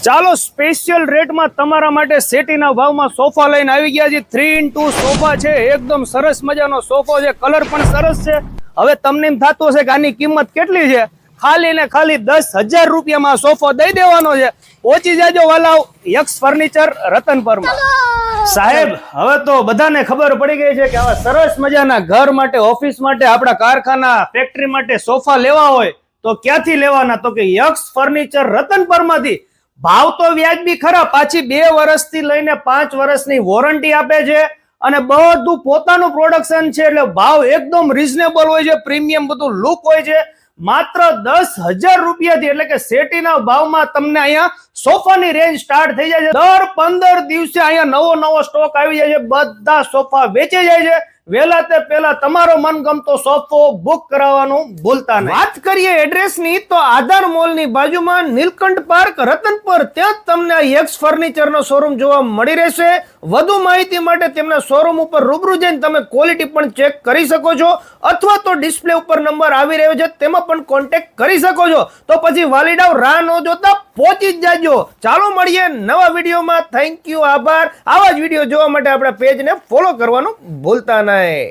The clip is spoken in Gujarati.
ચાલો સ્પેશિયલ રેટમાં તમારા માટે સેટીના ભાવમાં સોફા લઈને આવી ગયા છે। 3x2 સોફા છે, એકદમ સરસ મજાનો સોફો છે, કલર પણ સરસ છે। હવે તમને એમ થતું હશે કે આની કિંમત કેટલી છે, ખાલી ને ખાલી 10,000 રૂપિયામાં સોફો દઈ દેવાનો છે। પહોંચી જાજો વાલાઓ યક્ષ ફર્નિચર રતનપરમાં। સાહેબ હવે તો બધાને ખબર પડી ગઈ છે કે આવા સરસ મજાના ઘર માટે, ઓફિસ માટે, આપણા કારખાના, ફેક્ટરી માટે સોફા લેવા હોય તો ક્યાંથી લેવાના, તો કે યક્ષ ફર્નિચર રતનપરમાંથી। ભાવ તો વ્યાજબી ખરા, પાછી 2 વર્ષથી લઈને 5 વર્ષની વોરંટી આપે છે અને બધું પોતાનું પ્રોડક્શન છે, એટલે ભાવ એકદમ રીઝનેબલ હોય છે, પ્રીમિયમ બધું લુક હોય છે। માત્ર 10,000 રૂપિયાથી એટલે કે સેટીના ભાવમાં તમને અહીંયા સોફાની રેન્જ સ્ટાર્ટ થઈ જાય છે। દર 15 દિવસે અહીંયા નવો સ્ટોક આવી જાય છે, બધા સોફા વેચાઈ જાય છે। વેલા તે પહેલા તમારો મનગમતો સોફો બુક કરાવવાનું ભૂલતા નહીં। વાત કરીએ એડ્રેસની તો આધાર મોલની બાજુમાં નીલકંઠ પાર્ક રતનપર, ત્યાં જ તમને યક્ષ ફર્નિચરનો શોરૂમ જોવા મળી રહેશે। વધુ માહિતી માટે તેમના શોરૂમ ઉપર રૂબરૂ જઈને તમે ક્વોલિટી પણ ચેક કરી શકો છો, અથવા તો ડિસ્પ્લે ઉપર નંબર આવી રહ્યો છે તેમાં પણ કોન્ટેક્ટ કરી શકો છો। તો પછી વાલીડાવ રાહ ન જોતા પહોંચી જ જાજો। ચાલો મળીએ નવા વિડીયોમાં। થેન્ક યુ, આભાર। આવા જ વિડીયો જોવા માટે આપણા પેજને ફોલો કરવાનું ભૂલતા નહીં।